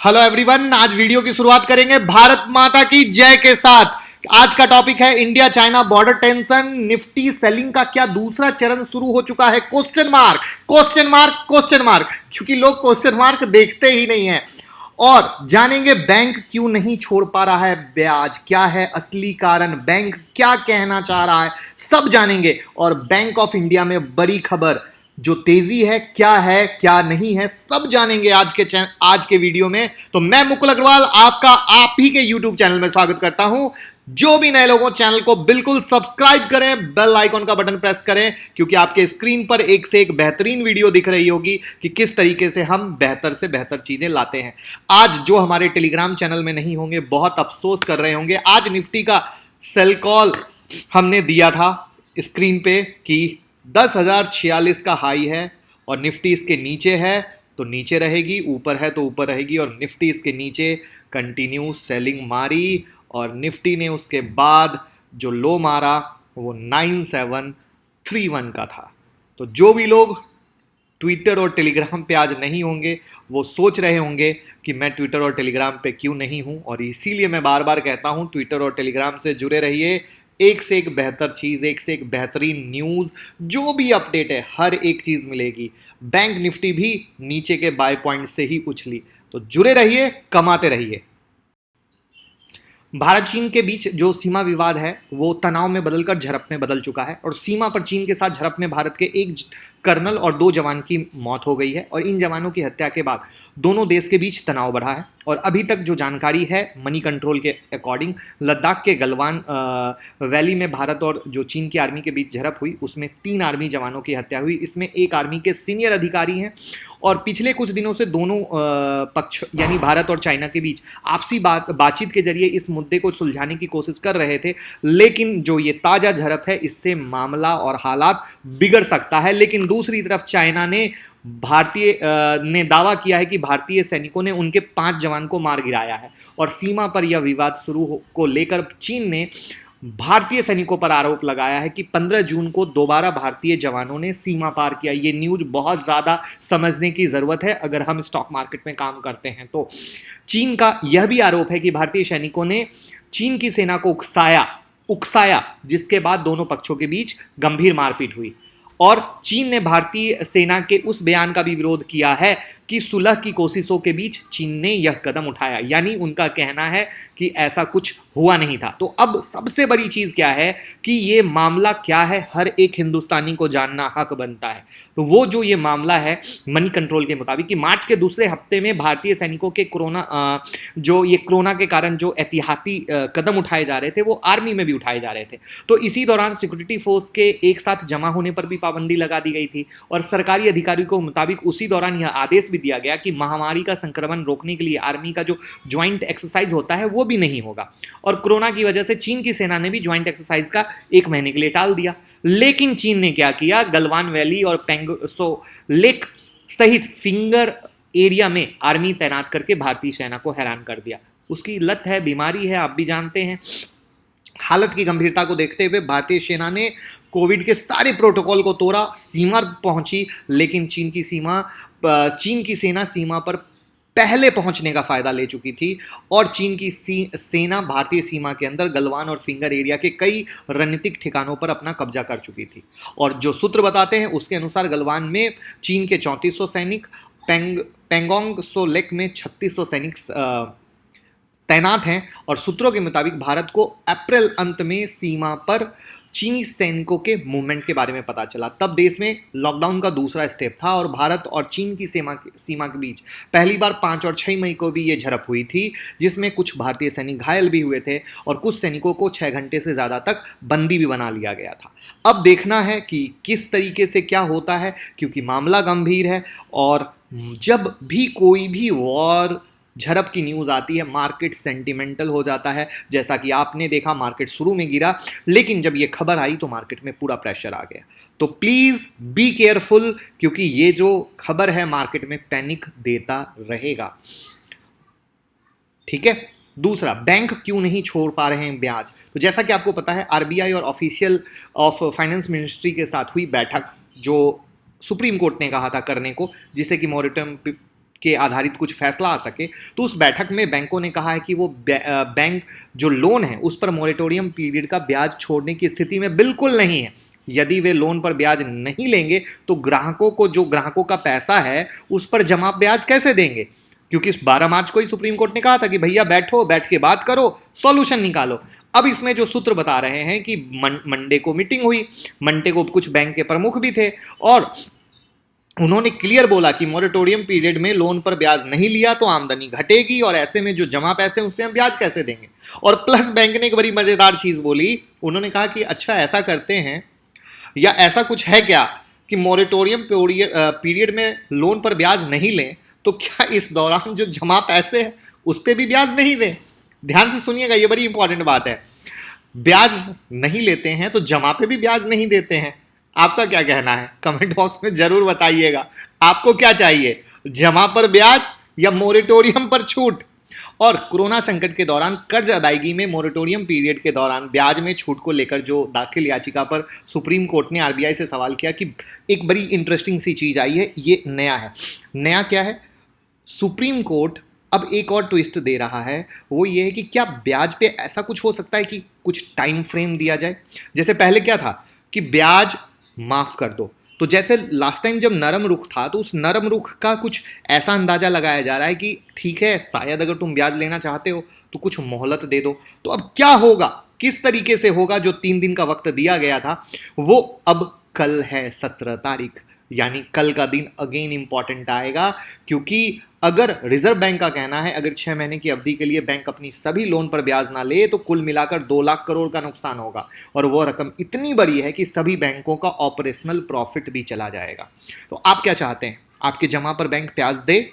Hello everyone, आज video की शुरुआत करेंगे भारत माता की जय के साथ। आज का टॉपिक है India China border tension, Nifty selling का क्या दूसरा चरण शुरू हो चुका है? Question mark question mark question mark, क्योंकि लोग क्वेश्चन मार्क देखते ही नहीं है। और जानेंगे बैंक क्यों नहीं छोड़ पा रहा है ब्याज, क्या है असली कारण, बैंक क्या कहना चाह रहा है, सब जानेंगे। और बैंक ऑफ इंडिया में बड़ी खबर, जो तेजी है क्या नहीं है, सब जानेंगे आज के वीडियो में। तो मैं मुकुल अग्रवाल आपका आप ही के यूट्यूब चैनल में स्वागत करता हूं। जो भी नए लोगों, चैनल को बिल्कुल सब्सक्राइब करें, बेल आइकॉन का बटन प्रेस करें, क्योंकि आपके स्क्रीन पर एक से एक बेहतरीन वीडियो दिख रही होगी कि किस तरीके से हम बेहतर से बेहतर चीजें लाते हैं। आज जो हमारे टेलीग्राम चैनल में नहीं होंगे बहुत अफसोस कर रहे होंगे। आज निफ्टी का सेल कॉल हमने दिया था स्क्रीन पे कि 10,046 का हाई है और निफ्टी इसके नीचे है तो नीचे रहेगी, ऊपर है तो ऊपर रहेगी। और निफ्टी इसके नीचे कंटिन्यू सेलिंग मारी और निफ्टी ने उसके बाद जो लो मारा वो 9731 का था। तो जो भी लोग ट्विटर और टेलीग्राम पे आज नहीं होंगे वो सोच रहे होंगे कि मैं ट्विटर और टेलीग्राम पे क्यों नहीं हूं, और इसीलिए मैं बार बार कहता हूं ट्विटर और टेलीग्राम से जुड़े रहिए। एक से एक बेहतर चीज, एक से एक बेहतरीन न्यूज, जो भी अपडेट है हर एक चीज मिलेगी। बैंक निफ्टी भी नीचे के बाय पॉइंट से ही उछली, तो जुड़े रहिए, कमाते रहिए। भारत चीन के बीच जो सीमा विवाद है वो तनाव में बदलकर झड़प में बदल चुका है, और सीमा पर चीन के साथ झड़प में भारत के एक कर्नल और 2 जवान की मौत हो गई है। और इन जवानों की हत्या के बाद दोनों देश के बीच तनाव बढ़ा है। और अभी तक जो जानकारी है मनी कंट्रोल के अकॉर्डिंग, लद्दाख के गलवान वैली में भारत और जो चीन की आर्मी के बीच झड़प हुई उसमें 3 आर्मी जवानों की हत्या हुई। इसमें एक आर्मी के सीनियर अधिकारी हैं। और पिछले कुछ दिनों से दोनों पक्ष यानी भारत और चाइना के बीच आपसी बातचीत के जरिए इस मुद्दे को सुलझाने की कोशिश कर रहे थे। लेकिन जो ये ताजा झड़प है इससे मामला और हालात बिगड़ सकता है। लेकिन दूसरी तरफ चाइना ने दावा किया है कि भारतीय सैनिकों ने उनके 5 जवान को मार गिराया है। और सीमा पर यह विवाद शुरू को लेकर चीन ने भारतीय सैनिकों पर आरोप लगाया है कि 15 जून को दोबारा भारतीय जवानों ने सीमा पार किया। ये न्यूज बहुत ज्यादा समझने की जरूरत है अगर हम स्टॉक मार्केट में काम करते हैं तो। चीन का यह भी आरोप है कि भारतीय सैनिकों ने चीन की सेना को उकसाया, जिसके बाद दोनों पक्षों के बीच गंभीर मारपीट हुई। और चीन ने भारतीय सेना के उस बयान का भी विरोध किया है कि सुलह की कोशिशों के बीच चीन ने यह कदम उठाया, यानी उनका कहना है कि ऐसा कुछ हुआ नहीं था। तो अब सबसे बड़ी चीज क्या है कि ये मामला क्या है, हर एक हिंदुस्तानी को जानना हक बनता है। तो वो जो ये मामला है मनी कंट्रोल के मुताबिक कि मार्च के दूसरे हफ्ते में भारतीय सैनिकों के कोरोना के कारण जो एहतियाती कदम उठाए जा रहे थे वो आर्मी में भी उठाए जा रहे थे। तो इसी दौरान सिक्योरिटी फोर्स के एक साथ जमा होने पर भी पाबंदी लगा दी गई थी। और सरकारी अधिकारियों के मुताबिक उसी दौरान यह आदेश भी दिया गया कि महामारी का संक्रमण रोकने के लिए आर्मी का जो ज्वाइंट एक्सरसाइज होता है वो भी नहीं होगा। और कोरोना की वजह से चीन की सेना ने भी ज्वाइंट एक्सरसाइज का 1 महीने के लिए टाल दिया। लेकिन चीन ने क्या किया, गलवान वैली और पेंगसो लेक सहित फिंगर एरिया में आर्मी तैनात करके भारतीय सेना को हैरान कर दिया। उसकी लत है, बीमारी है, आप भी जानते हैं। हालत की गंभीरता को देखते हुए भारतीय सेना ने कोविड के सारे प्रोटोकॉल को तोड़ा, सीमा पहुंची। लेकिन चीन की सेना सीमा पर पहले पहुंचने का फायदा ले चुकी थी। और चीन की सेना भारतीय सीमा के अंदर गलवान और फिंगर एरिया के कई रणनीतिक ठिकानों पर अपना कब्जा कर चुकी थी। और जो सूत्र बताते हैं उसके अनुसार गलवान में चीन के 3400 सैनिक, पेंगोंग सो लेक में 3600 सैनिक तैनात हैं। और सूत्रों के मुताबिक भारत को अप्रैल अंत में सीमा पर चीनी सैनिकों के मूवमेंट के बारे में पता चला। तब देश में लॉकडाउन का दूसरा स्टेप था और भारत और चीन की सीमा के बीच पहली बार 5 और 6 मई को भी ये झड़प हुई थी, जिसमें कुछ भारतीय सैनिक घायल भी हुए थे और कुछ सैनिकों को 6 घंटे से ज़्यादा तक बंदी भी बना लिया गया था। अब देखना है कि किस तरीके से क्या होता है, क्योंकि मामला गंभीर है। और जब भी कोई भी वॉर झड़प की न्यूज़ आती है मार्केट सेंटिमेंटल हो जाता है। जैसा कि आपने देखा मार्केट शुरू में गिरा, लेकिन जब ये खबर आई तो मार्केट में पूरा प्रेशर आ गया। तो प्लीज बी केयरफुल, क्योंकि ये जो खबर है मार्केट में पैनिक देता रहेगा। ठीक है। दूसरा, बैंक क्यों नहीं छोड़ पा रहे हैं ब्याज? तो जैसा कि आपको पता है आरबीआई और ऑफिशियल ऑफ फाइनेंस मिनिस्ट्री के साथ हुई बैठक, जो सुप्रीम कोर्ट ने कहा था करने को, जिसे कि मॉरिटम के आधारित कुछ फैसला आ सके। तो उस बैठक में बैंकों ने कहा है कि वो बैंक जो लोन है उस पर मोरेटोरियम पीरियड का ब्याज छोड़ने की स्थिति में बिल्कुल नहीं है। यदि वे लोन पर ब्याज नहीं लेंगे तो ग्राहकों को, जो ग्राहकों का पैसा है, उस पर जमा ब्याज कैसे देंगे? क्योंकि 12 मार्च को ही सुप्रीम कोर्ट ने कहा था कि भैया बैठो, बैठ के बात करो, सॉल्यूशन निकालो। अब इसमें जो सूत्र बता रहे हैं कि मंडे को मीटिंग हुई, मंडे को कुछ बैंक के प्रमुख भी थे और उन्होंने क्लियर बोला कि मोरेटोरियम पीरियड में लोन पर ब्याज नहीं लिया तो आमदनी घटेगी और ऐसे में जो जमा पैसे उस पर हम ब्याज कैसे देंगे। और प्लस बैंक ने एक बड़ी मजेदार चीज बोली, उन्होंने कहा कि अच्छा ऐसा करते हैं या ऐसा कुछ है क्या कि मोरेटोरियम पीरियड में लोन पर ब्याज नहीं लें तो क्या इस दौरान जो जमा पैसे हैं उस पर भी ब्याज नहीं दें। ध्यान से सुनिएगा, ये बड़ी इंपॉर्टेंट बात है। ब्याज नहीं लेते हैं तो जमा पे भी ब्याज नहीं देते हैं। आपका क्या कहना है? कमेंट बॉक्स में जरूर बताइएगा, आपको क्या चाहिए, जमा पर ब्याज या मोरेटोरियम पर छूट? और कोरोना संकट के दौरान कर्ज अदायगी में मोरेटोरियम पीरियड के दौरान ब्याज में छूट को लेकर जो दाखिल याचिका पर सुप्रीम कोर्ट ने आरबीआई से सवाल किया कि एक बड़ी इंटरेस्टिंग सी चीज आई है, ये नया है। नया क्या है? सुप्रीम कोर्ट अब एक और ट्विस्ट दे रहा है, वो ये है कि क्या ब्याज पे ऐसा कुछ हो सकता है कि कुछ टाइम फ्रेम दिया जाए? जैसे पहले क्या था कि ब्याज माफ कर दो, तो जैसे लास्ट टाइम जब नरम रुख था तो उस नरम रुख का कुछ ऐसा अंदाजा लगाया जा रहा है कि ठीक है, शायद अगर तुम ब्याज लेना चाहते हो तो कुछ मोहलत दे दो। तो अब क्या होगा, किस तरीके से होगा? जो 3 दिन का वक्त दिया गया था वो अब कल है 17 तारीख, यानी कल का दिन अगेन इंपॉर्टेंट आएगा। क्योंकि अगर रिजर्व बैंक का कहना है अगर 6 महीने की अवधि के लिए बैंक अपनी सभी लोन पर ब्याज ना ले तो कुल मिलाकर 2 लाख करोड़ का नुकसान होगा और वो रकम इतनी बड़ी है कि सभी बैंकों का ऑपरेशनल प्रॉफिट भी चला जाएगा। तो आप क्या चाहते हैं, आपके जमा पर बैंक ब्याज दे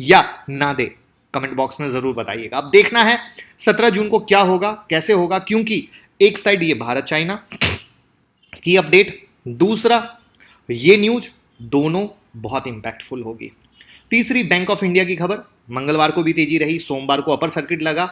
या ना दे? कमेंट बॉक्स में जरूर बताइएगा। अब देखना है 17 जून को क्या होगा, कैसे होगा, क्योंकि एक साइड ये भारत चाइना की अपडेट, दूसरा ये न्यूज, दोनों बहुत इंपैक्टफुल होगी। तीसरी बैंक ऑफ इंडिया की खबर, मंगलवार को भी तेजी रही, सोमवार को अपर सर्किट लगा,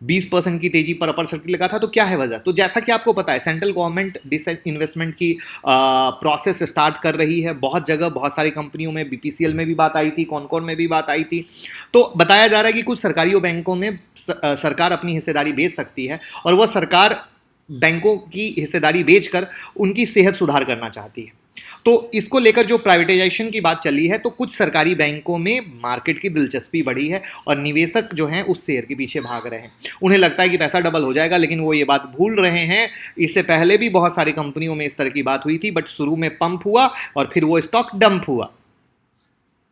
20% की तेजी पर अपर सर्किट लगा था। तो क्या है वजह? तो जैसा कि आपको पता है सेंट्रल गवर्नमेंट डिसइन्वेस्टमेंट की प्रोसेस स्टार्ट कर रही है बहुत जगह, बहुत सारी कंपनियों में, बीपीसीएल में भी बात आई थी, कॉनकॉर में भी बात आई थी। तो बताया जा रहा है कि कुछ सरकारी बैंकों में सरकार अपनी हिस्सेदारी बेच सकती है और वह सरकार बैंकों की हिस्सेदारी बेचकर उनकी सेहत सुधार करना चाहती है। तो इसको लेकर जो प्राइवेटाइजेशन की बात चली है तो कुछ सरकारी बैंकों में मार्केट की दिलचस्पी बढ़ी है और निवेशक जो हैं उस शेयर के पीछे भाग रहे हैं। उन्हें लगता है कि पैसा डबल हो जाएगा, लेकिन वो ये बात भूल रहे हैं। इससे पहले भी बहुत सारी कंपनियों में इस तरह की बात हुई थी, बट शुरू में पंप हुआ और फिर वो स्टॉक डंप हुआ।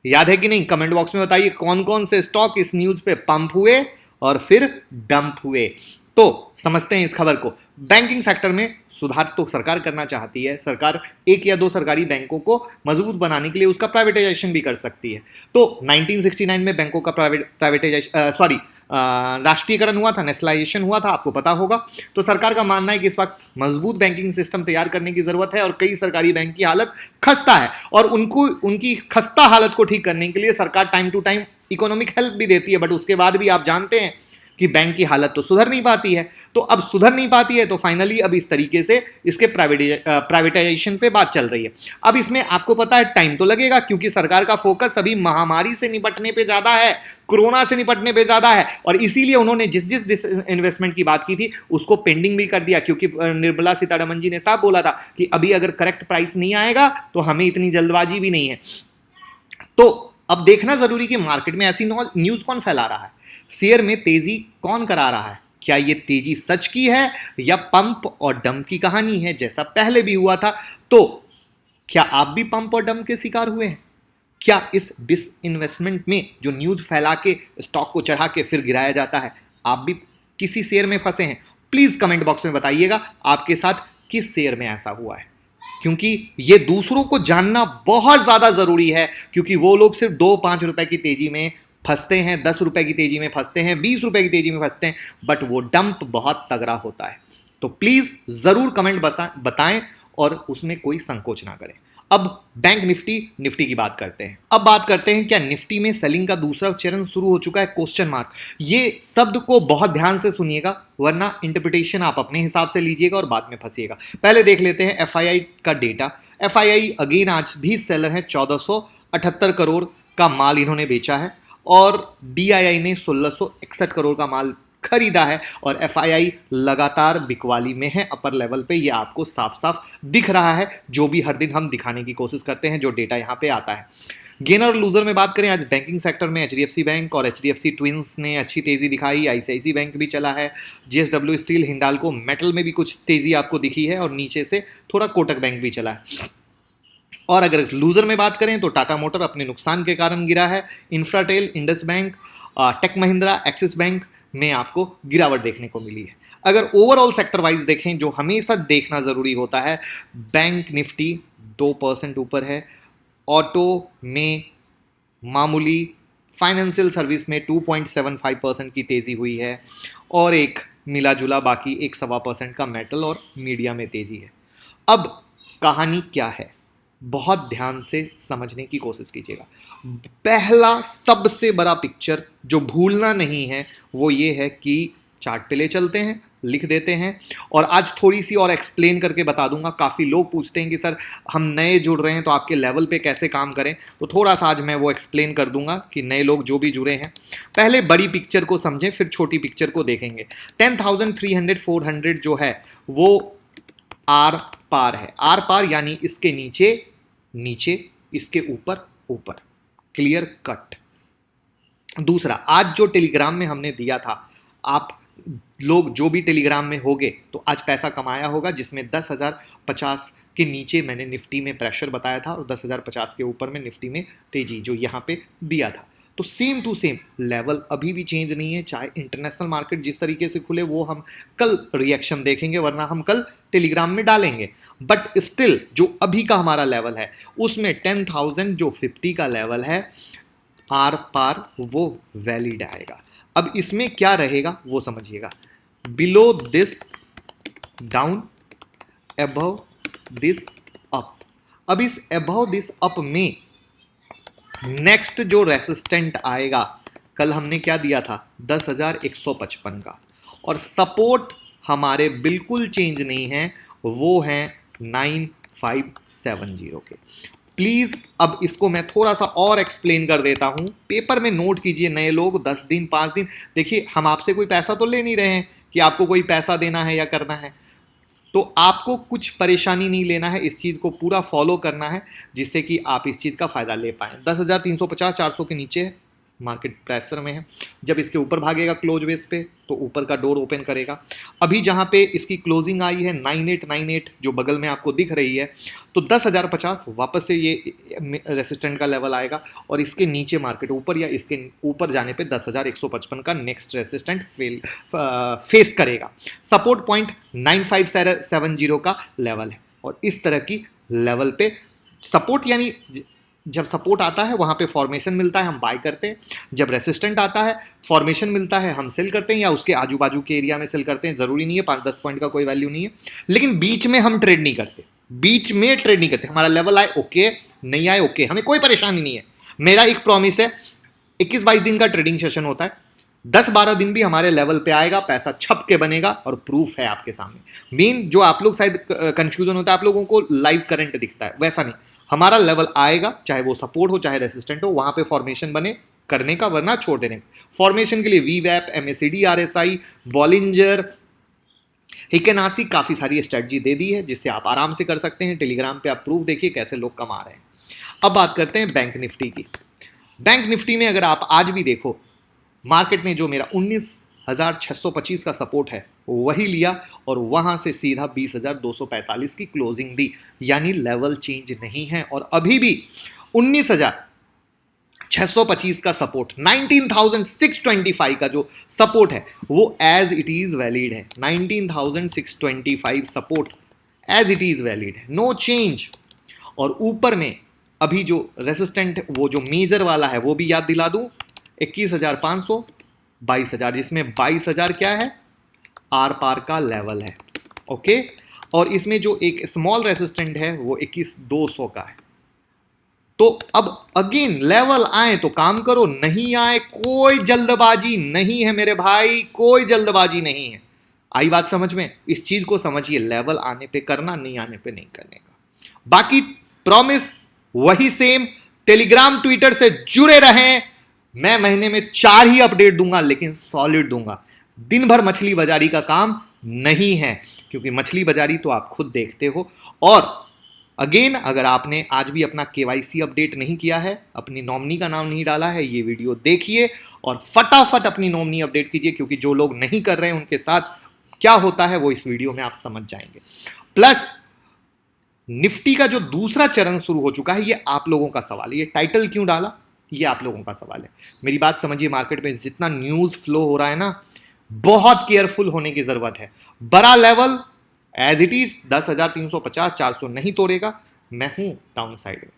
याद है कि नहीं? कमेंट बॉक्स में बताइए कौन कौन से स्टॉक इस न्यूज पे पंप हुए और फिर डंप हुए। तो समझते हैं इस खबर को। बैंकिंग सेक्टर में सुधार तो सरकार करना चाहती है, सरकार 1 या 2 सरकारी बैंकों को मजबूत बनाने के लिए उसका प्राइवेटाइजेशन भी कर सकती है। तो 1969 में बैंकों का राष्ट्रीयकरण हुआ था, नेशनलाइजेशन हुआ था, आपको पता होगा। तो सरकार का मानना है कि इस वक्त मजबूत बैंकिंग सिस्टम तैयार करने की जरूरत है और कई सरकारी बैंक की हालत खस्ता है और उनकी खस्ता हालत को ठीक करने के लिए सरकार time to time economic help भी देती है, बट उसके बाद भी आप जानते हैं कि बैंक की हालत तो सुधर नहीं पाती है। तो अब सुधर नहीं पाती है तो फाइनली अब इस तरीके से इसके प्राइवेटाइजेशन पे बात चल रही है। अब इसमें आपको पता है टाइम तो लगेगा, क्योंकि सरकार का फोकस अभी महामारी से निपटने पे ज्यादा है, कोरोना से निपटने पे ज्यादा है और इसीलिए उन्होंने जिस इन्वेस्टमेंट की बात की थी उसको पेंडिंग भी कर दिया, क्योंकि निर्मला सीतारमण जी ने साफ बोला था कि अभी अगर करेक्ट प्राइस नहीं आएगा तो हमें इतनी जल्दबाजी भी नहीं है। तो अब देखना जरूरी कि मार्केट में ऐसी न्यूज कौन फैला रहा है, शेयर में तेजी कौन करा रहा है, क्या ये तेजी सच की है या पंप और डंप की कहानी है जैसा पहले भी हुआ था। तो क्या आप भी पंप और डंप के शिकार हुए हैं? क्या इस डिसइन्वेस्टमेंट में जो न्यूज फैला के स्टॉक को चढ़ा के फिर गिराया जाता है, आप भी किसी शेयर में फंसे हैं? प्लीज कमेंट बॉक्स में बताइएगा आपके साथ किस शेयर में ऐसा हुआ है, क्योंकि ये दूसरों को जानना बहुत ज्यादा जरूरी है। क्योंकि वो लोग सिर्फ 2-5 रुपए की तेजी में फंसते हैं, 10 रुपए की तेजी में फंसते हैं, 20 रुपए की तेजी में फंसते हैं, बट वो डंप बहुत तगड़ा होता है। तो प्लीज जरूर कमेंट बताएं और उसमें कोई संकोच ना करें। अब बैंक निफ्टी की बात करते हैं। अब बात करते हैं क्या निफ्टी में सेलिंग का दूसरा चरण शुरू हो चुका है? Question mark. ये शब्द को बहुत ध्यान से सुनिएगा वरना इंटरप्रिटेशन आप अपने हिसाब से लीजिएगा और बाद में फंसिएगा। पहले देख लेते हैं एफआईआई का डेटा। एफआईआई अगेन आज भी सेलर है 1478 करोड़ का माल इन्होंने बेचा है और DII ने 1661 करोड़ का माल खरीदा है और FII लगातार बिकवाली में है अपर लेवल पे। ये आपको साफ साफ दिख रहा है, जो भी हर दिन हम दिखाने की कोशिश करते हैं, जो डेटा यहां पे आता है। गेनर और लूजर में बात करें, आज बैंकिंग सेक्टर में HDFC बैंक और HDFC ट्विंस ने अच्छी तेजी दिखाई, ICICI बैंक भी चला है, JSW स्टील, हिंडाल्को मेटल में भी कुछ तेजी आपको दिखी है और नीचे से थोड़ा कोटक बैंक भी चला है। और अगर लूजर में बात करें तो टाटा मोटर अपने नुकसान के कारण गिरा है, Infratel, Indus Bank, Tech Mahindra, Axis Bank में आपको गिरावट देखने को मिली है। अगर ओवरऑल सेक्टर वाइज देखें, जो हमेशा देखना जरूरी होता है, बैंक निफ्टी 2% ऊपर है, ऑटो में मामूली, फाइनेंशियल सर्विस में 2.75% की तेजी हुई है और एक मिला जुला बाकी 1.25% का मेटल और मीडिया में तेजी है। अब कहानी क्या है, बहुत ध्यान से समझने की कोशिश कीजिएगा। पहला सबसे बड़ा पिक्चर जो भूलना नहीं है वो ये है कि चार्ट पे ले चलते हैं, लिख देते हैं और आज थोड़ी सी और एक्सप्लेन करके बता दूंगा। काफ़ी लोग पूछते हैं कि सर हम नए जुड़ रहे हैं तो आपके लेवल पे कैसे काम करें, तो थोड़ा सा आज मैं वो एक्सप्लेन कर दूंगा कि नए लोग जो भी जुड़े हैं पहले बड़ी पिक्चर को समझें, फिर छोटी पिक्चर को देखेंगे। 10,300 400 जो है वो आर पार है, आर पार यानी इसके नीचे नीचे, इसके ऊपर ऊपर, क्लियर कट। दूसरा, आज जो टेलीग्राम में हमने दिया था, आप लोग जो भी टेलीग्राम में होगे तो आज पैसा कमाया होगा, जिसमें 10,050 के नीचे मैंने निफ्टी में प्रेशर बताया था और 10,050 के ऊपर में निफ्टी में तेजी जो यहाँ पे दिया था। तो सेम टू सेम लेवल अभी भी चेंज नहीं है, चाहे इंटरनेशनल मार्केट जिस तरीके से खुले वो हम कल रिएक्शन देखेंगे, वरना हम कल टेलीग्राम में डालेंगे। बट स्टिल जो अभी का हमारा लेवल है उसमें 10,000 जो 50 का लेवल है आर पार वो वैलिड आएगा। अब इसमें क्या रहेगा वो समझिएगा, below this down, above this up. अब इस अबव दिस अप में नेक्स्ट जो रेसिस्टेंट आएगा, कल हमने क्या दिया था 10,155 का, और सपोर्ट हमारे बिल्कुल चेंज नहीं है, वो है 9,570 के। प्लीज अब इसको मैं थोड़ा सा और एक्सप्लेन कर देता हूं, पेपर में नोट कीजिए नए लोग, 10 दिन 5 दिन। देखिए हम आपसे कोई पैसा तो ले नहीं रहे हैं कि आपको कोई पैसा देना है या करना है, तो आपको कुछ परेशानी नहीं लेना है, इस चीज़ को पूरा फॉलो करना है जिससे कि आप इस चीज़ का फायदा ले पाएँ। 10,350 400 के नीचे है, मार्केट प्रेशर में है, जब इसके ऊपर भागेगा क्लोज बेस पे तो ऊपर का डोर ओपन करेगा। अभी जहां पे इसकी क्लोजिंग आई है 9898 जो बगल में आपको दिख रही है, तो 10,050 वापस से ये रेसिस्टेंट का लेवल आएगा और इसके नीचे मार्केट ऊपर या इसके ऊपर जाने पे 10,155 का नेक्स्ट रेसिस्टेंट फेस करेगा। सपोर्ट पॉइंट 9,570 का लेवल है और इस तरह की लेवल पे सपोर्ट, यानी जब सपोर्ट आता है वहां पे फॉर्मेशन मिलता है हम बाय करते हैं, जब रेसिस्टेंट आता है फॉर्मेशन मिलता है हम सेल करते हैं या उसके आजू बाजू के एरिया में सेल करते हैं। जरूरी नहीं है 5-10 पॉइंट का कोई वैल्यू नहीं है, लेकिन बीच में हम ट्रेड नहीं करते, बीच में ट्रेड नहीं करते। हमारा लेवल आए ओके, नहीं आए ओके, हमें कोई परेशानी नहीं है। मेरा एक प्रॉमिस है, 21-22 दिन का ट्रेडिंग सेशन होता है, 10-12 दिन भी हमारे लेवल पे आएगा, पैसा छप के बनेगा और प्रूफ है आपके सामने। मेन जो आप लोग शायद कंफ्यूजन होता है, आप लोगों को लाइव करंट दिखता है, वैसा नहीं, हमारा लेवल आएगा चाहे वो सपोर्ट हो चाहे रेसिस्टेंट हो, वहां पे फॉर्मेशन बने करने का, वरना छोड़ देने का। फॉर्मेशन के लिए वीवैप, MACD, RSI, बॉलिंजर, हिकेनासी, काफी सारी स्ट्रेटजी दे दी है जिससे आप आराम से कर सकते हैं। टेलीग्राम पे आप प्रूफ देखिए कैसे लोग कमा रहे हैं। अब बात करते हैं बैंक निफ्टी की। बैंक निफ्टी में अगर आप आज भी देखो, मार्केट ने जो मेरा 19,625 का सपोर्ट है वही लिया और वहां से सीधा 20,245 की क्लोजिंग दी, यानी लेवल चेंज नहीं है और अभी भी 19,625 का सपोर्ट, 19,625 का जो सपोर्ट है वो एज इट इज वैलिड है। 19,625 support as it is valid है, नो चेंज। और ऊपर में अभी जो रेसिस्टेंट वो जो मेजर वाला है वो भी याद दिला दूं, 21,500, 22,000, जिसमें 22,000 क्या है, आर पार का लेवल है, ओके। और इसमें जो एक स्मॉल रेसिस्टेंट है वो 21,200 का है। तो अब अगेन लेवल आए तो काम करो, नहीं आए कोई जल्दबाजी नहीं है मेरे भाई, कोई जल्दबाजी नहीं है। आई बात समझ में? इस चीज को समझिए, लेवल आने पे करना, नहीं आने पे नहीं करने का। बाकी प्रॉमिस वही सेम, टेलीग्राम ट्विटर से जुड़े रहें। मैं महीने में 4 ही अपडेट दूंगा, लेकिन सॉलिड दूंगा। दिन भर मछली बाजारी का काम नहीं है, क्योंकि मछली बाजारी तो आप खुद देखते हो। और अगेन, अगर आपने आज भी अपना केवाईसी अपडेट नहीं किया है, अपनी नॉमिनी का नाम नहीं डाला है, ये वीडियो देखिए और फटाफट अपनी नॉमिनी अपडेट कीजिए, क्योंकि जो लोग नहीं कर रहे हैं उनके साथ क्या होता है वो इस वीडियो में आप समझ जाएंगे। प्लस निफ्टी का जो दूसरा चरण शुरू हो चुका है, ये आप लोगों का सवाल है। ये टाइटल क्यों डाला, ये आप लोगों का सवाल है। मेरी बात समझिए, मार्केट में जितना न्यूज फ्लो हो रहा है ना, बहुत केयरफुल होने की जरूरत है। बड़ा लेवल एज इट इज 10,350 400 नहीं तोड़ेगा, मैं हूं डाउन साइड में,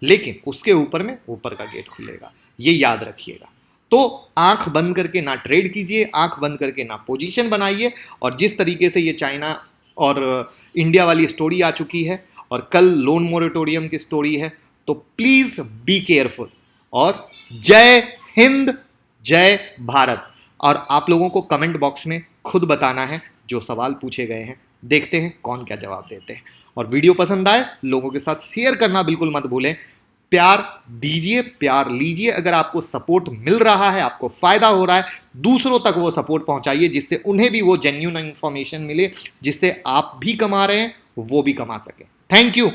लेकिन उसके ऊपर में ऊपर का गेट खुलेगा, ये याद रखिएगा। तो आंख बंद करके ना ट्रेड कीजिए, आंख बंद करके ना पोजीशन बनाइए। और जिस तरीके से ये चाइना और इंडिया वाली स्टोरी आ चुकी है और कल लोन मोरेटोरियम की स्टोरी है, तो प्लीज बी केयरफुल। और जय हिंद, जय भारत। और आप लोगों को कमेंट बॉक्स में खुद बताना है जो सवाल पूछे गए हैं, देखते हैं कौन क्या जवाब देते हैं। और वीडियो पसंद आए लोगों के साथ शेयर करना बिल्कुल मत भूलें। प्यार दीजिए, प्यार लीजिए। अगर आपको सपोर्ट मिल रहा है, आपको फायदा हो रहा है, दूसरों तक वो सपोर्ट पहुंचाइए, जिससे उन्हें भी वो जेन्युइन इंफॉर्मेशन मिले, जिससे आप भी कमा रहे हैं वो भी कमा सके। Thank you.